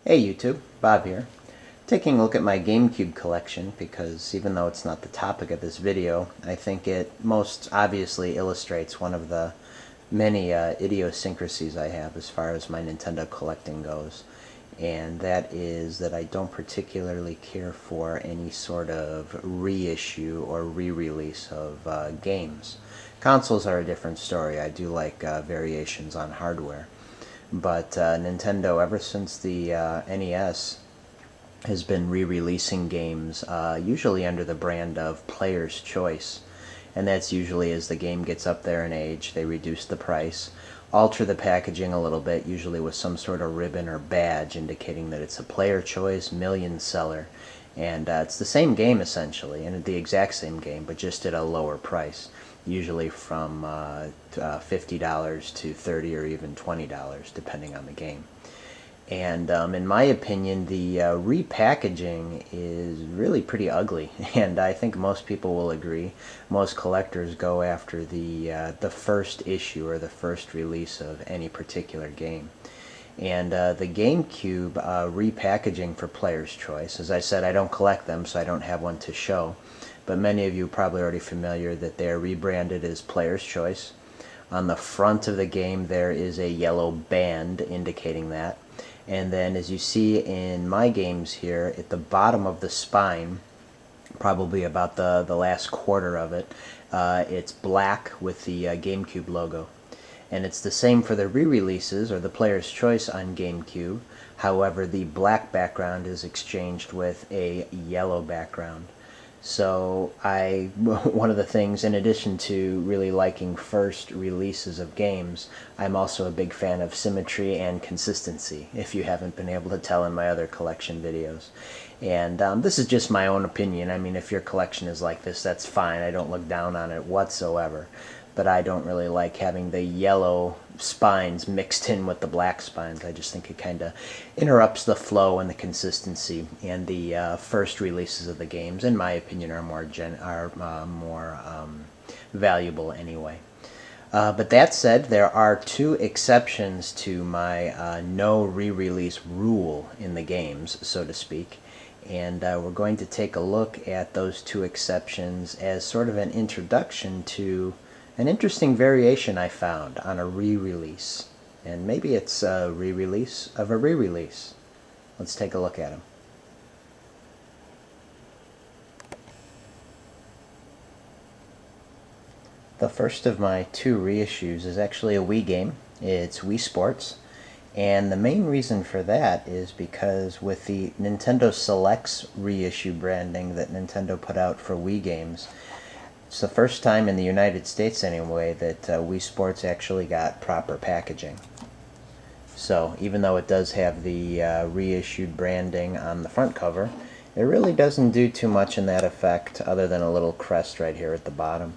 Hey YouTube, Bob here. Taking a look at my GameCube collection because even though it's not the topic of this video, I think it most obviously illustrates one of the many idiosyncrasies I have as far as my Nintendo collecting goes. And that is that I don't particularly care for any sort of reissue or re-release of games. Consoles are a different story. I do like variations on hardware. But Nintendo, ever since the NES, has been re-releasing games, usually under the brand of Player's Choice. And that's usually as the game gets up there in age, they reduce the price, alter the packaging a little bit, usually with some sort of ribbon or badge indicating that it's a Player Choice million seller. And it's the same game essentially, and the exact same game, but just at a lower price, usually from $50 to $30 or even $20, depending on the game. And in my opinion, the repackaging is really pretty ugly, and I think most people will agree. Most collectors go after the first issue or the first release of any particular game. And the GameCube repackaging for Player's Choice, as I said, I don't collect them, so I don't have one to show. But many of you are probably already familiar that they're rebranded as Player's Choice. On the front of the game there is a yellow band indicating that. And then as you see in my games here, at the bottom of the spine, probably about the last quarter of it, it's black with the GameCube logo. And it's the same for the re-releases or the Player's Choice on GameCube. However, the black background is exchanged with a yellow background. So one of the things, in addition to really liking first releases of games, I'm also a big fan of symmetry and consistency, if you haven't been able to tell in my other collection videos. And this is just my own opinion. I mean, if your collection is like this, that's fine. I don't look down on it whatsoever. But I don't really like having the yellow spines mixed in with the black spines. I just think it kind of interrupts the flow and the consistency. And the first releases of the games, in my opinion, are more valuable anyway. But that said, there are two exceptions to my no re-release rule in the games, so to speak. And we're going to take a look at those two exceptions as sort of an introduction to an interesting variation I found on a re-release. And maybe it's a re-release of a re-release. Let's take a look at them. The first of my two reissues is actually a Wii game. It's Wii Sports. And the main reason for that is because with the Nintendo Selects reissue branding that Nintendo put out for Wii games, it's the first time in the United States anyway that Wii Sports actually got proper packaging. So even though it does have the reissued branding on the front cover, it really doesn't do too much in that effect other than a little crest right here at the bottom.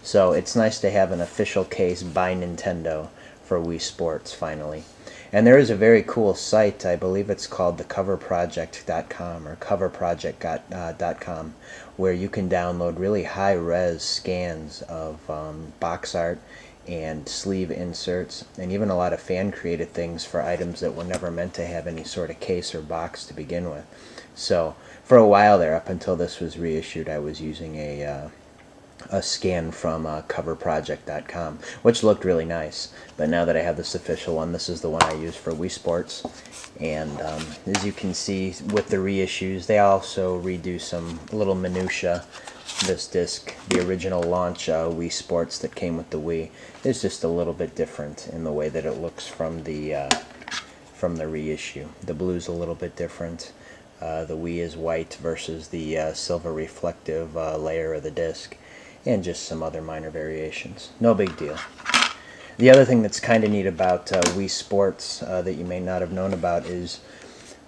So it's nice to have an official case by Nintendo for Wii Sports finally. And there is a very cool site, I believe it's called thecoverproject.com or coverproject.com, where you can download really high-res scans of box art and sleeve inserts, and even a lot of fan-created things for items that were never meant to have any sort of case or box to begin with. So for a while there, up until this was reissued, I was using a scan from coverproject.com, which looked really nice. But now that I have this official one, this is the one I use for Wii Sports. And as you can see with the reissues, they also redo some little minutia. This disc, the original launch Wii Sports that came with the Wii, is just a little bit different in the way that it looks from the reissue. The blue's a little bit different. The Wii is white versus the silver reflective layer of the disc. And just some other minor variations. No big deal. The other thing that's kind of neat about Wii Sports that you may not have known about is,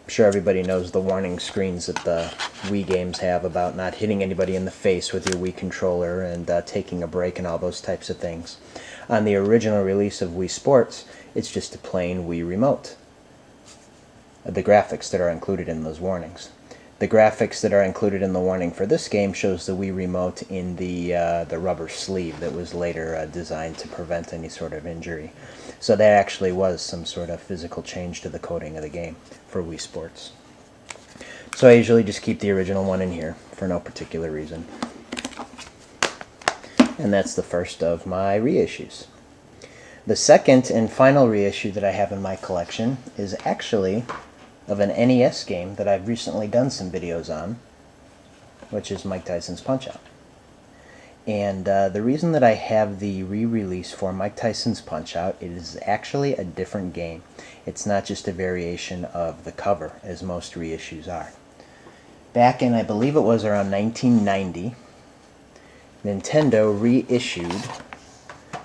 I'm sure everybody knows the warning screens that the Wii games have about not hitting anybody in the face with your Wii controller and taking a break and all those types of things. On the original release of Wii Sports, it's just a plain Wii remote. The graphics that are included in those warnings. The graphics that are included in the warning for this game shows the Wii Remote in the rubber sleeve that was later designed to prevent any sort of injury. So that actually was some sort of physical change to the coding of the game for Wii Sports. So I usually just keep the original one in here for no particular reason. And that's the first of my reissues. The second and final reissue that I have in my collection is actually of an NES game that I've recently done some videos on, which is Mike Tyson's Punch-Out! And the reason that I have the re-release for Mike Tyson's Punch-Out! Is actually a different game. It's not just a variation of the cover, as most reissues are. Back in, I believe it was around 1990, Nintendo reissued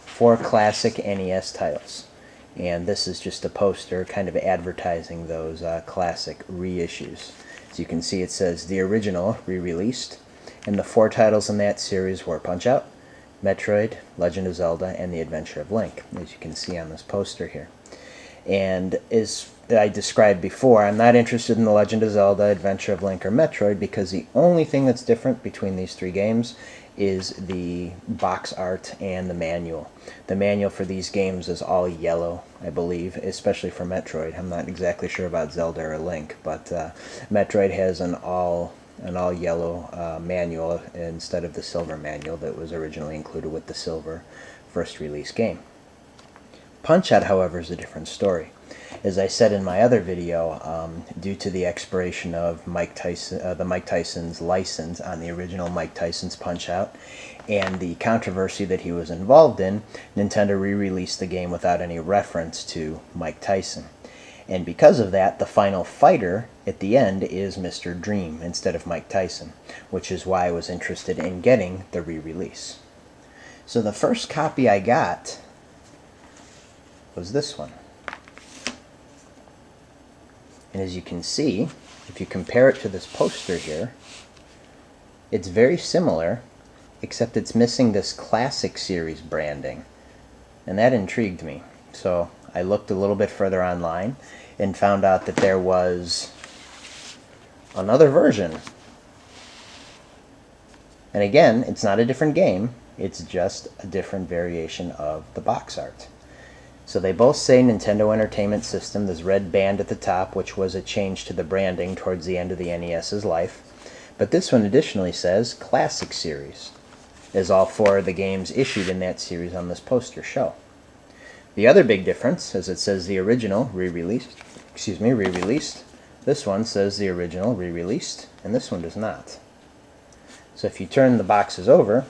4 classic NES titles. And this is just a poster kind of advertising those classic reissues. As you can see, it says the original re-released, and the 4 titles in that series were Punch-Out!, Metroid, Legend of Zelda, and The Adventure of Link, as you can see on this poster here. And as I described before, I'm not interested in The Legend of Zelda, Adventure of Link, or Metroid, because the only thing that's different between these 3 games is the box art and the manual. The manual for these games is all yellow, I believe, especially for Metroid. I'm not exactly sure about Zelda or Link, but Metroid has an all yellow manual instead of the silver manual that was originally included with the silver first release game. Punch-Out!, however, is a different story. As I said in my other video, due to the expiration of Mike Tyson's license on the original Mike Tyson's Punch-Out! And the controversy that he was involved in, Nintendo re-released the game without any reference to Mike Tyson. And because of that, the final fighter at the end is Mr. Dream instead of Mike Tyson, which is why I was interested in getting the re-release. So the first copy I got was this one. And as you can see, if you compare it to this poster here, it's very similar, except it's missing this Classic Series branding. And that intrigued me. So I looked a little bit further online and found out that there was another version. And again, it's not a different game, it's just a different variation of the box art. So they both say Nintendo Entertainment System, this red band at the top, which was a change to the branding towards the end of the NES's life. But this one additionally says Classic Series, as all 4 of the games issued in that series on this poster show. The other big difference is it says the original re-released. This one says the original re-released, and this one does not. So if you turn the boxes over,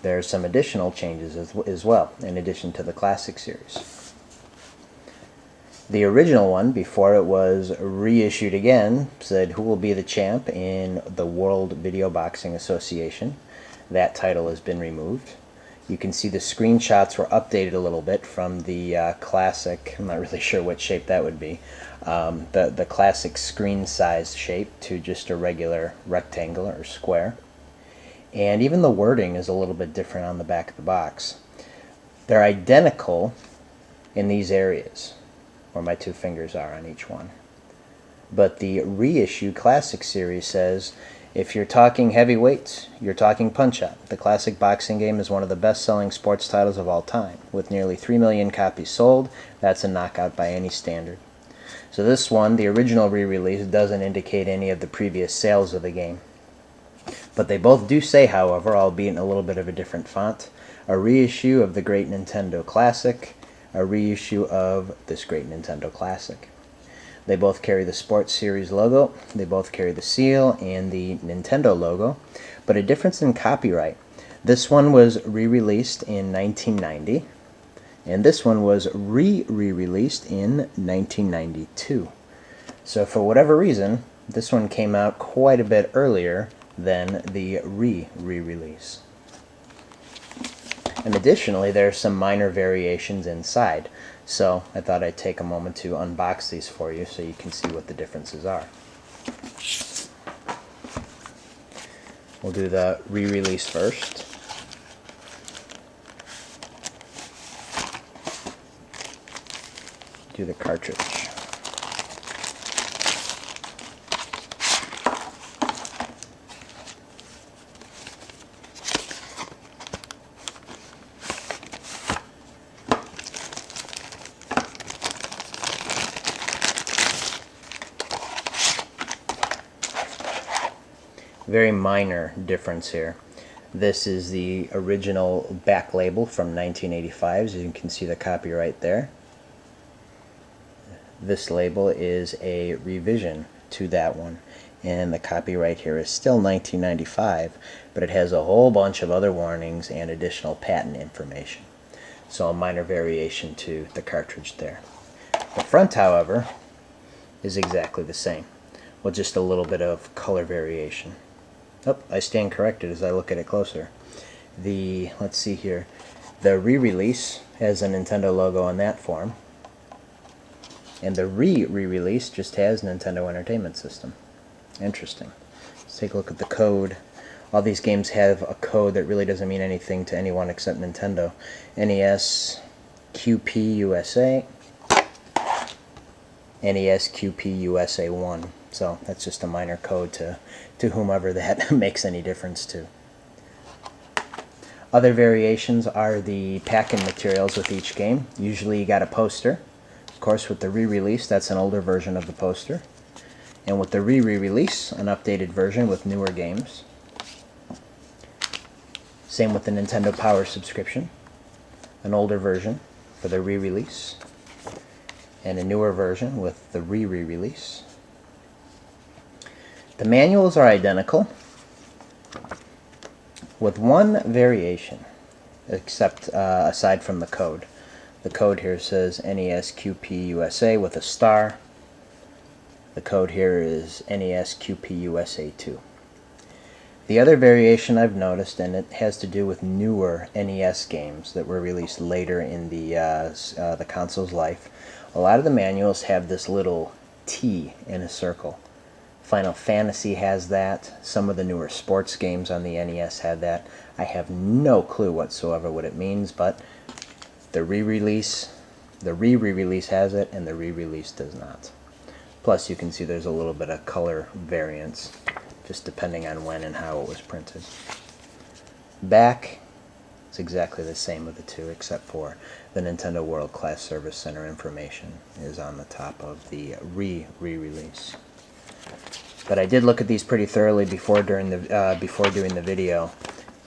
there's some additional changes as well, in addition to the Classic Series. The original one, before it was reissued again, said who will be the champ in the World Video Boxing Association. That title has been removed. You can see the screenshots were updated a little bit from the classic, I'm not really sure what shape that would be, the classic screen size shape to just a regular rectangle or square. And even the wording is a little bit different on the back of the box. They're identical in these areas, where my 2 fingers are on each one. But the reissue Classic Series says, if you're talking heavyweights, you're talking Punch-Out! The classic boxing game is one of the best-selling sports titles of all time. With nearly 3 million copies sold, that's a knockout by any standard. So this one, the original re-release, doesn't indicate any of the previous sales of the game. But they both do say, however, albeit in a little bit of a different font, a reissue of the Great Nintendo Classic, a reissue of this Great Nintendo Classic. They both carry the Sports Series logo, they both carry the seal and the Nintendo logo, but a difference in copyright. This one was re-released in 1990, and this one was re-released in 1992. So for whatever reason, this one came out quite a bit earlier than the re-release. And additionally, there are some minor variations inside, so I thought I'd take a moment to unbox these for you so you can see what the differences are. We'll do the re-release first. Do the cartridge. Very minor difference here. This is the original back label from 1985, as you can see the copyright there. This label is a revision to that one, and the copyright here is still 1995, but it has a whole bunch of other warnings and additional patent information. So a minor variation to the cartridge there. The front, however, is exactly the same, with just a little bit of color variation. Oh, I stand corrected as I look at it closer. Let's see here, the re-release has a Nintendo logo in that form, and the re-release just has Nintendo Entertainment System. Interesting. Let's take a look at the code. All these games have a code that really doesn't mean anything to anyone except Nintendo. NES QP USA, NES QP USA 1. So that's just a minor code to whomever that makes any difference to. Other variations are the packing materials with each game. Usually you got a poster. Of course, with the re-release, that's an older version of the poster. And with the re-release, an updated version with newer games. Same with the Nintendo Power subscription. An older version for the re-release, and a newer version with the re-release. The manuals are identical, with one variation, except aside from the code. The code here says NES QP USA with a star. The code here is NES QP USA 2. The other variation I've noticed, and it has to do with newer NES games that were released later in the console's life, a lot of the manuals have this little T in a circle. Final Fantasy has that. Some of the newer sports games on the NES had that. I have no clue whatsoever what it means, but the re-release has it, and the re-release does not. Plus, you can see there's a little bit of color variance, just depending on when and how it was printed. Back, it's exactly the same of the two, except for the Nintendo World Class Service Center information is on the top of the re-release. But I did look at these pretty thoroughly before doing the video,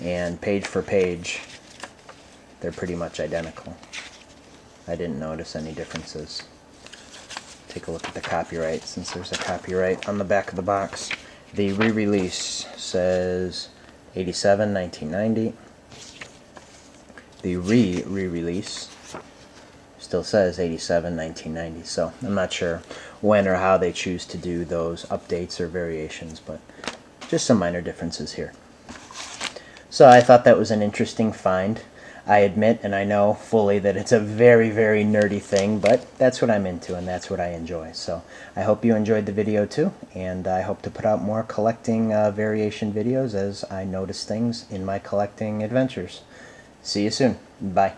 and page for page, they're pretty much identical. I didn't notice any differences. Take a look at the copyright, since there's a copyright on the back of the box. The re-release says 87, 1990. The re-release still says 87, 1990. So I'm not sure when or how they choose to do those updates or variations, but just some minor differences here. So I thought that was an interesting find. I admit and I know fully that it's a very, very nerdy thing, but that's what I'm into and that's what I enjoy. So I hope you enjoyed the video too, and I hope to put out more collecting variation videos as I notice things in my collecting adventures. See you soon. Bye.